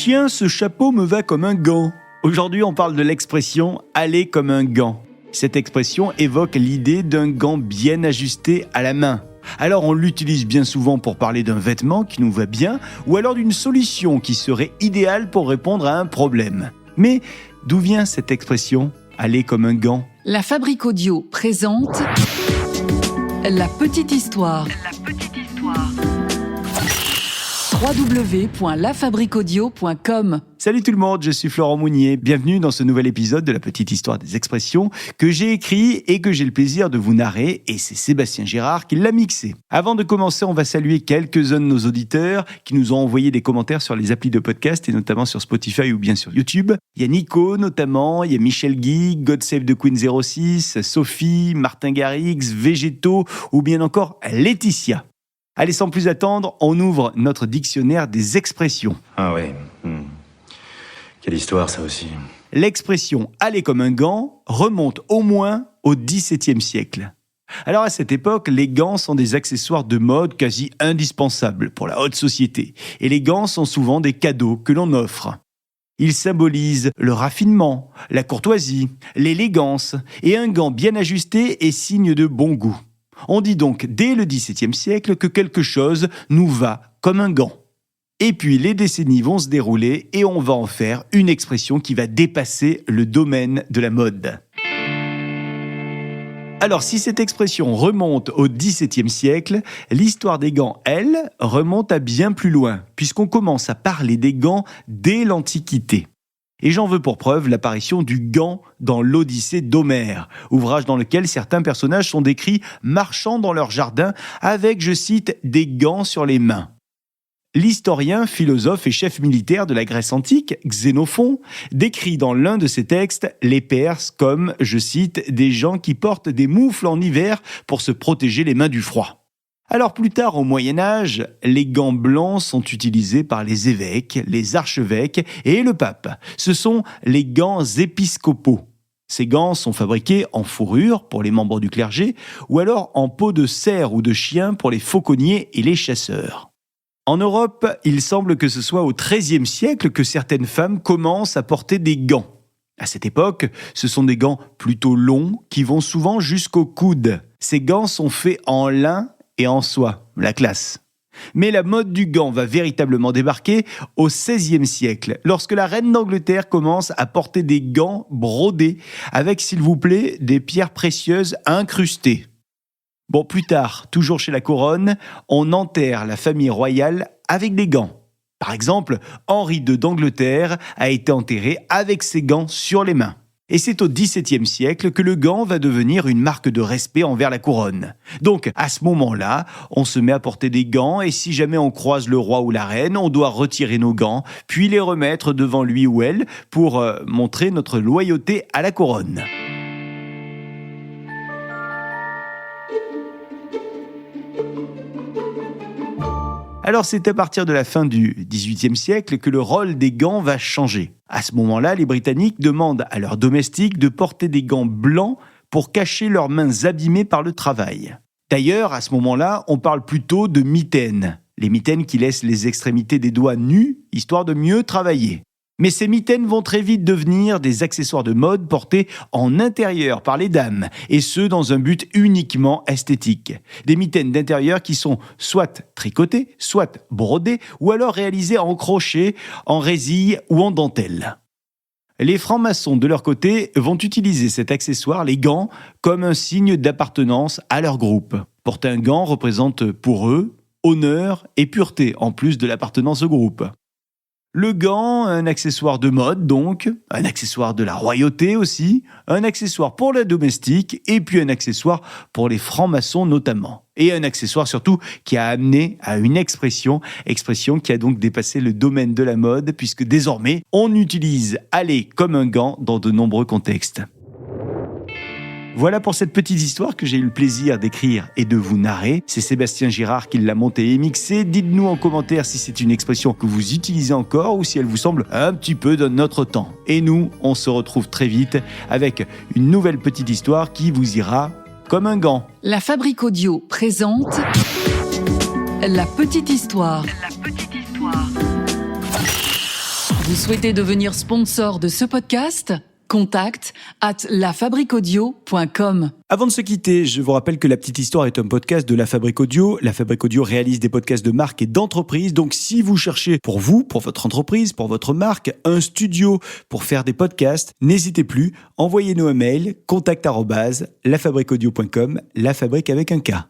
Tiens, ce chapeau me va comme un gant. Aujourd'hui, on parle de l'expression « aller comme un gant ». Cette expression évoque l'idée d'un gant bien ajusté à la main. Alors on l'utilise bien souvent pour parler d'un vêtement qui nous va bien ou alors d'une solution qui serait idéale pour répondre à un problème. Mais d'où vient cette expression « aller comme un gant » ? La Fabrique Audio présente La Petite Histoire. www.lafabriqueaudio.com. Salut tout le monde, je suis Florent Mounier. Bienvenue dans ce nouvel épisode de La Petite Histoire des expressions que j'ai écrit et que j'ai le plaisir de vous narrer, et c'est Sébastien Girard qui l'a mixé. Avant de commencer, on va saluer quelques-uns de nos auditeurs qui nous ont envoyé des commentaires sur les applis de podcast et notamment sur Spotify ou bien sur YouTube. Il y a Nico notamment, il y a Michel Guy, God Save the Queen 06, Sophie, Martin Garrix, Végéto ou bien encore Laetitia. Allez, sans plus attendre, on ouvre notre dictionnaire des expressions. Ah ouais. Quelle histoire, ça aussi. L'expression « aller comme un gant » remonte au moins au XVIIe siècle. Alors à cette époque, les gants sont des accessoires de mode quasi indispensables pour la haute société. Et les gants sont souvent des cadeaux que l'on offre. Ils symbolisent le raffinement, la courtoisie, l'élégance, et un gant bien ajusté est signe de bon goût. On dit donc dès le XVIIe siècle que quelque chose nous va comme un gant. Et puis les décennies vont se dérouler et on va en faire une expression qui va dépasser le domaine de la mode. Alors si cette expression remonte au XVIIe siècle, l'histoire des gants, elle, remonte à bien plus loin, puisqu'on commence à parler des gants dès l'Antiquité. Et j'en veux pour preuve l'apparition du gant dans l'Odyssée d'Homère, ouvrage dans lequel certains personnages sont décrits marchant dans leur jardin avec, je cite, des gants sur les mains. L'historien, philosophe et chef militaire de la Grèce antique, Xénophon, décrit dans l'un de ses textes les Perses comme, je cite, des gens qui portent des moufles en hiver pour se protéger les mains du froid. Alors plus tard au Moyen-Âge, les gants blancs sont utilisés par les évêques, les archevêques et le pape. Ce sont les gants épiscopaux. Ces gants sont fabriqués en fourrure pour les membres du clergé ou alors en peau de cerf ou de chien pour les fauconniers et les chasseurs. En Europe, il semble que ce soit au XIIIe siècle que certaines femmes commencent à porter des gants. À cette époque, ce sont des gants plutôt longs qui vont souvent jusqu'au coude. Ces gants sont faits en lin et en soie, la classe. Mais la mode du gant va véritablement débarquer au XVIe siècle, lorsque la reine d'Angleterre commence à porter des gants brodés, avec, s'il vous plaît, des pierres précieuses incrustées. Bon, plus tard, toujours chez la couronne, on enterre la famille royale avec des gants. Par exemple, Henri II d'Angleterre a été enterré avec ses gants sur les mains. Et c'est au XVIIe siècle que le gant va devenir une marque de respect envers la couronne. Donc, à ce moment-là, on se met à porter des gants et si jamais on croise le roi ou la reine, on doit retirer nos gants, puis les remettre devant lui ou elle pour montrer notre loyauté à la couronne. Alors c'est à partir de la fin du XVIIIe siècle que le rôle des gants va changer. À ce moment-là, les Britanniques demandent à leurs domestiques de porter des gants blancs pour cacher leurs mains abîmées par le travail. D'ailleurs, à ce moment-là, on parle plutôt de mitaines. Les mitaines qui laissent les extrémités des doigts nus, histoire de mieux travailler. Mais ces mitaines vont très vite devenir des accessoires de mode portés en intérieur par les dames, et ce dans un but uniquement esthétique. Des mitaines d'intérieur qui sont soit tricotées, soit brodées, ou alors réalisées en crochet, en résille ou en dentelle. Les francs-maçons, de leur côté, vont utiliser cet accessoire, les gants, comme un signe d'appartenance à leur groupe. Porter un gant représente pour eux honneur et pureté, en plus de l'appartenance au groupe. Le gant, un accessoire de mode donc, un accessoire de la royauté aussi, un accessoire pour la domestique et puis un accessoire pour les francs-maçons notamment. Et un accessoire surtout qui a amené à une expression qui a donc dépassé le domaine de la mode puisque désormais on utilise « aller comme un gant » dans de nombreux contextes. Voilà pour cette petite histoire que j'ai eu le plaisir d'écrire et de vous narrer. C'est Sébastien Girard qui l'a montée et mixée. Dites-nous en commentaire si c'est une expression que vous utilisez encore ou si elle vous semble un petit peu de notre temps. Et nous, on se retrouve très vite avec une nouvelle petite histoire qui vous ira comme un gant. La Fabrique Audio présente La Petite Histoire. Vous souhaitez devenir sponsor de ce podcast ? contact@lafabriquaudio.com. Avant de se quitter, je vous rappelle que La Petite Histoire est un podcast de La Fabrique Audio. La Fabrique Audio réalise des podcasts de marque et d'entreprise. Donc, si vous cherchez pour vous, pour votre entreprise, pour votre marque, un studio pour faire des podcasts, n'hésitez plus. Envoyez-nous un mail, contact@lafabriqueaudio.com, la fabrique avec un K.